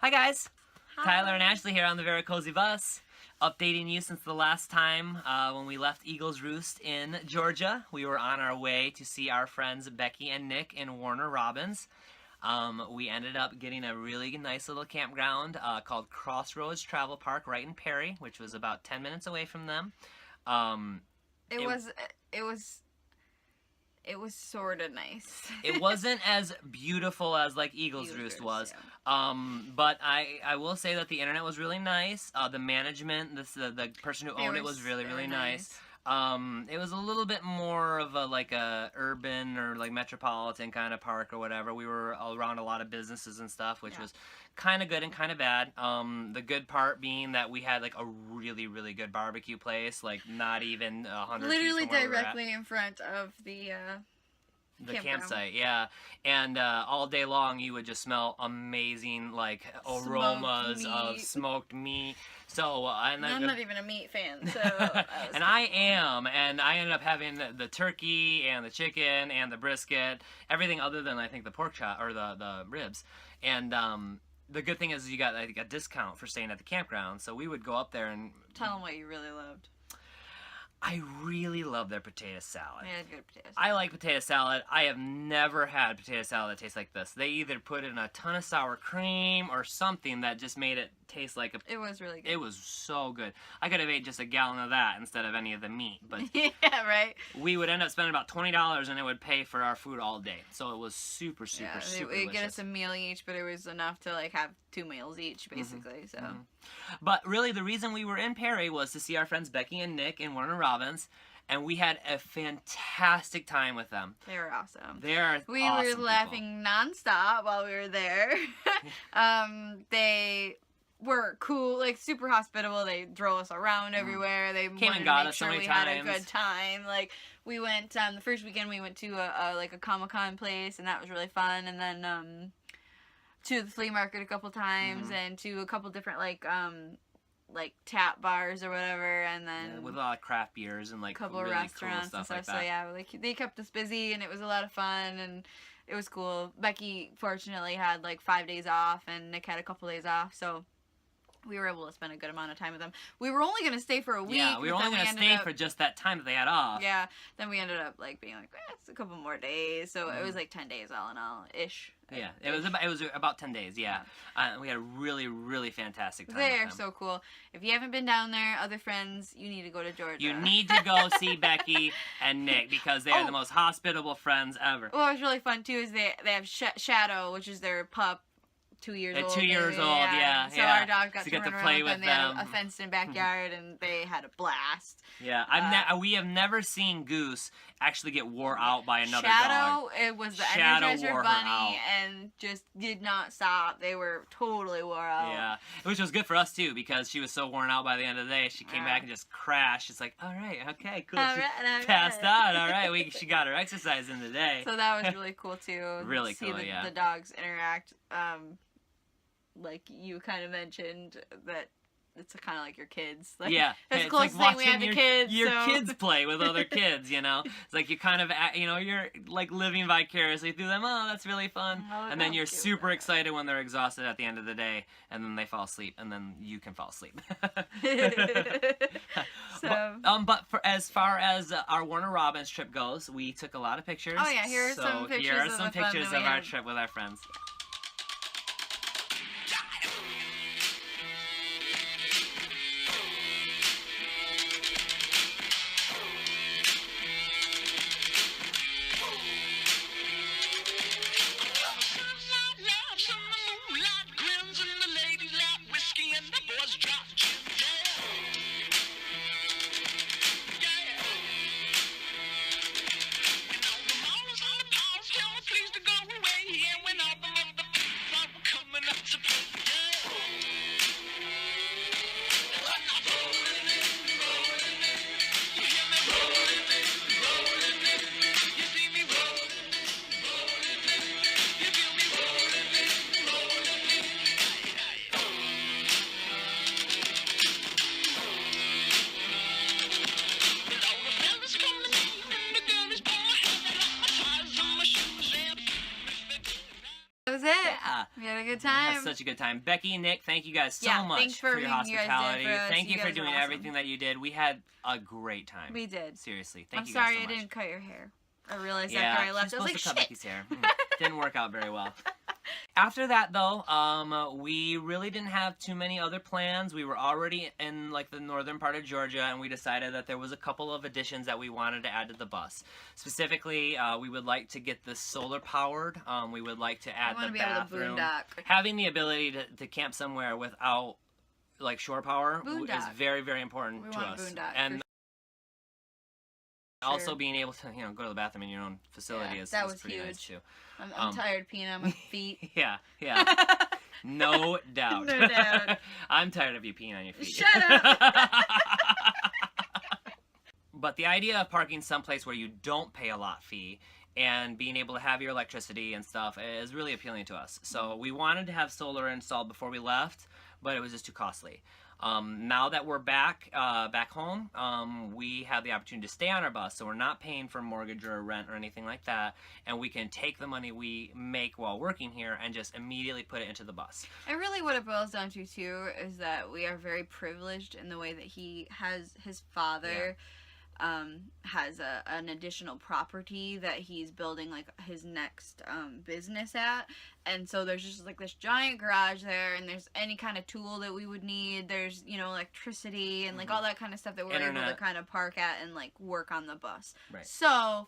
Hi guys, Hi. Tyler and Ashley here on the Veracozy bus, updating you since the last time when we left Eagles Roost in Georgia. We were on our way to see our friends Becky and Nick in Warner Robins. We ended up getting a really nice little campground called Crossroads Travel Park right in Perry, which was about 10 minutes away from them. It was sort of nice. It wasn't as beautiful as like Eagles Roost was, yeah. but I will say that the internet was really nice. The management, the person who owned it was really nice. It was a little bit more of a urban or like metropolitan kind of park or whatever. We were around a lot of businesses and stuff, which was kind of good and kind of bad. The good part being that we had like a really good barbecue place, like not even 100 literally feet from where directly in front of the campsite, yeah. And all day long you would just smell amazing like aromas of smoked meat. So I'm not even a meat fan, so and I am, and I ended up having the turkey and the chicken and the brisket, everything other than I think the pork chop or the ribs. And the good thing is you got like a discount for staying at the campground, so we would go up there and tell them what you really loved. I really love their potato salad. They had good potato salad. I like potato salad. I have never had potato salad that tastes like this. They either put in a ton of sour cream or something that just made it taste like a... It was really good. It was so good. I could have ate just a gallon of that instead of any of the meat. But yeah, right? We would end up spending about $20 and it would pay for our food all day. So it was super delicious. We'd get us a meal each, but it was enough to like have 2 meals each, basically. So. But really, the reason we were in Perry was to see our friends Becky and Nick in Warner Robins, and we had a fantastic time with them. They were awesome. They are We awesome were laughing nonstop while we were there. They were cool, like super hospitable. They drove us around everywhere. They came wanted and got to make us sure so many we had a times. good time. Like we went the first weekend. We went to a Comic-Con place, and that was really fun. And then to the flea market a couple times, and to a couple different like tap bars or whatever, and then with a lot of craft beers and like a couple really restaurants cool and stuff. like that. So yeah, like they kept us busy, and it was a lot of fun, and it was cool. Becky fortunately had like 5 days off, and Nick had a couple days off, so we were able to spend a good amount of time with them. We were only gonna stay for a week. Yeah, we were only gonna stay for just that time that they had off. Yeah, then we ended up like being like, it's a couple more days, so it was like 10 days all in all ish. Yeah, it was about 10 days. Yeah, we had a really fantastic time. They're so cool. If you haven't been down there, other friends, you need to go to Georgia. You need to go see Becky and Nick because they are the most hospitable friends ever. What was really fun too is they have Shadow, which is their pup. 2 years old. 2 years old, yeah. So our dog got to run play around with and they had a fenced-in backyard, and they had a blast. Yeah, we have never seen Goose actually get wore out by another Shadow, dog. it was the Shadow Energizer wore her Bunny, out. and just did not stop. They were totally wore out. Yeah, which was good for us too because she was so worn out by the end of the day. She came back and just crashed. It's like, all right, okay, cool. She passed out. All right, she got her exercise in the day. So that was really cool too. Really see cool, the dogs interact. Like you kind of mentioned that it's kind of like your kids. Like, yeah, that's it's the closest like thing we have to kids. Your kids play with other kids, you know? It's like you kind of, you're like living vicariously through them. Oh, that's really fun. And then you're super excited when they're exhausted at the end of the day, and then they fall asleep, and then you can fall asleep. But as far as our Warner Robins trip goes, we took a lot of pictures. Oh yeah, here are some pictures of our trip with our friends. such a good time. Becky and Nick, thank you guys so much for your hospitality. Thank you for doing everything that you did. We had a great time. We did. Seriously, thank you guys so much. I'm sorry I didn't cut your hair. I realized after I left, I was like, to cut Becky's hair. Didn't work out very well. After that, though, we really didn't have too many other plans. We were already in like the northern part of Georgia, and we decided that there was a couple of additions that we wanted to add to the bus. Specifically, we would like to get this solar powered. We would like to add the bathroom. Having the ability to camp somewhere without like shore power is very, very important to us. And also being able to, go to the bathroom in your own facility is pretty huge. Nice too. I'm tired of peeing on my feet. Yeah. No doubt. No doubt. I'm tired of you peeing on your feet. Shut up! But the idea of parking someplace where you don't pay a lot fee and being able to have your electricity and stuff is really appealing to us. So we wanted to have solar installed before we left, but it was just too costly. Now that we're back home, we have the opportunity to stay on our bus, so we're not paying for mortgage or rent or anything like that, and we can take the money we make while working here and just immediately put it into the bus. And really what it boils down to, too, is that we are very privileged in the way that he has his father... has an additional property that he's building like his next business at, and so there's just like this giant garage there, and there's any kind of tool that we would need, there's electricity and like all that kind of stuff that we're able to kind of park at and like work on the bus. So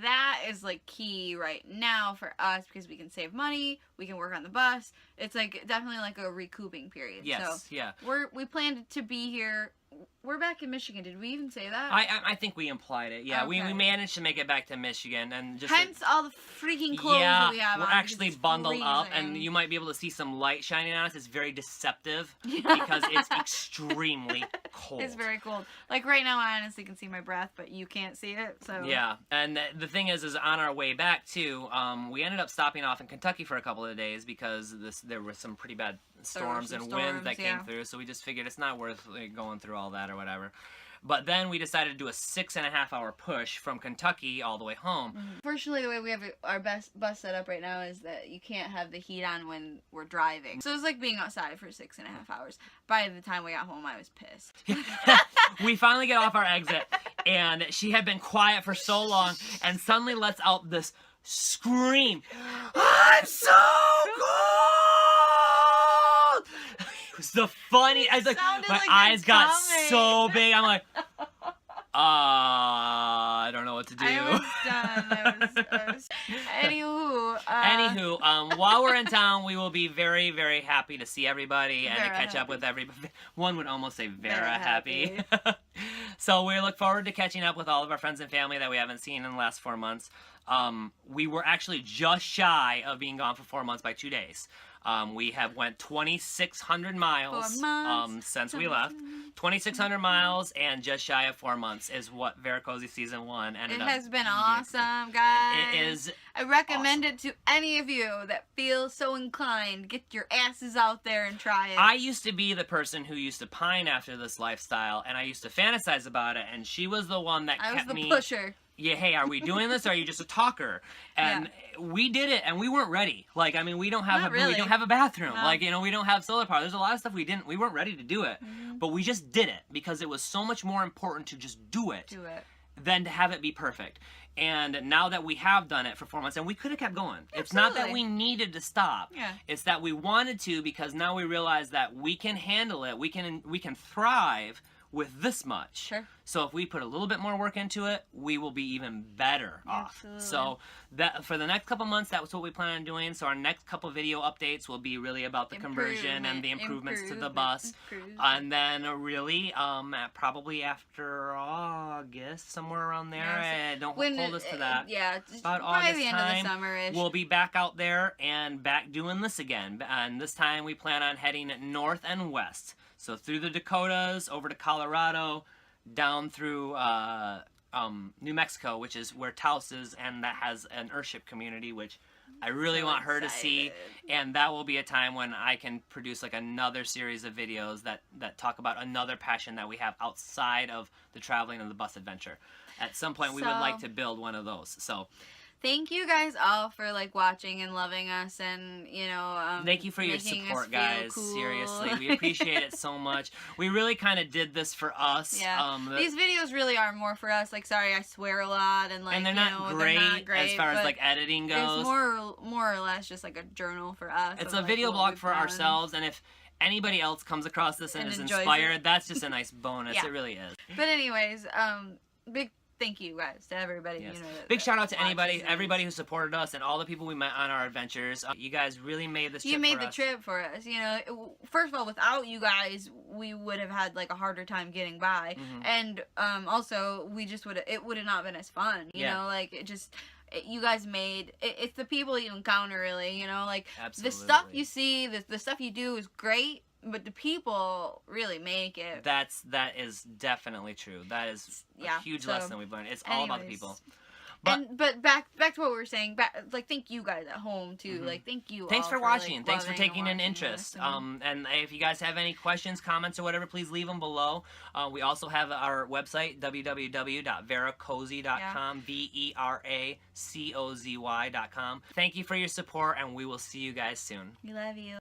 that is like key right now for us because we can save money, we can work on the bus. It's like definitely like a recouping period. We planned to be here. We're back in Michigan. Did we even say that? I think we implied it. Yeah, okay. we managed to make it back to Michigan, and just hence all the freaking clothes that we have on. We're actually bundled up, and you might be able to see some light shining on us. It's very deceptive because it's extremely cold. It's very cold. Like right now, I honestly can see my breath, but you can't see it. So yeah, and the thing is on our way back too, we ended up stopping off in Kentucky for a couple of days because there were some pretty bad storms and winds that came through. So we just figured it's not worth going through all that or whatever. But then we decided to do a 6.5-hour push from Kentucky all the way home. Fortunately, the way we have our bus set up right now is that you can't have the heat on when we're driving. So it was like being outside for 6.5 hours. By the time we got home, I was pissed. We finally get off our exit, and she had been quiet for so long, and suddenly lets out this scream. I'm so cold! It was the funny. I was like, my eyes got so big. I'm like, I don't know what to do. I was done. Anywho, while we're in town, we will be very, very happy to see everybody and to catch up with everybody. One would almost say Vera happy. So we look forward to catching up with all of our friends and family that we haven't seen in the last 4 months. We were actually just shy of being gone for 4 months by 2 days. We have went 2,600 miles since we left. 2,600 miles and just shy of 4 months is what Veracozy Season 1 ended up. It has been awesome, guys. It is I recommend it to any of you that feel so inclined. Get your asses out there and try it. I used to be the person who used to pine after this lifestyle, and I used to fantasize about it, and she was the one that kept me... I was the pusher. Yeah, hey, are we doing this or are you just a talker? And we did it and we weren't ready. Like, I mean, we don't have we don't have a bathroom. No. Like, we don't have solar power. There's a lot of stuff we weren't ready to do it. But we just did it because it was so much more important to just do it than to have it be perfect. And now that we have done it for 4 months, and we could have kept going. It's not that we needed to stop. It's that we wanted to because now we realize that we can handle it. We can thrive with this much. So if we put a little bit more work into it, we will be even better off. So that for the next couple months, that was what we plan on doing. So our next couple video updates will be really about the conversion and the improvements to the bus. And then really, probably after August, somewhere around there. Don't hold us to that. About August the end of the summer-ish. We'll be back out there and back doing this again. And this time we plan on heading north and west. So through the Dakotas, over to Colorado, down through New Mexico, which is where Taos is, and that has an Earthship community, which I really want her to see. And that will be a time when I can produce like another series of videos that talk about another passion that we have outside of the traveling and the bus adventure. At some point, we would like to build one of those. So thank you guys all for like watching and loving us, and you know, thank you for your support, guys. Cool. Seriously, we appreciate it so much. We really kind of did this for us. Yeah. These videos really are more for us. Like, sorry, I swear a lot, and like, and they're not great as far as like editing goes. It's more or less just like a journal for us. It's a video blog for ourselves, and if anybody else comes across this and is inspired, that's just a nice bonus. It really is. But anyways, big thank you guys to everybody. Yes. You know, big shout out to everybody who supported us and all the people we met on our adventures. You guys really made this trip for us. You made the trip for us. You know, first of all, without you guys, we would have had like a harder time getting by, and also we just it would have not been as fun. You know, like you guys made it's the people you encounter, really. You know, like the stuff you see, the stuff you do is great. But the people really make it. That is definitely true. That is a huge lesson we've learned. It's all about the people. But back to what we were saying. Like, thank you guys at home too. Like, thank you. Thanks all for watching. Like, thanks for taking an interest. And if you guys have any questions, comments, or whatever, please leave them below. We also have our website, www.veracozy.com. veracozy.com. Thank you for your support, and we will see you guys soon. We love you.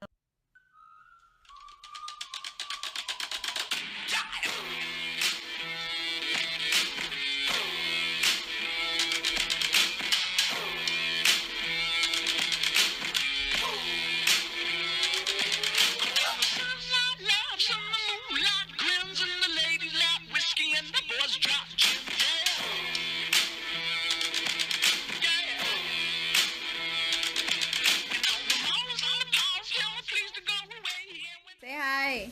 Say hi.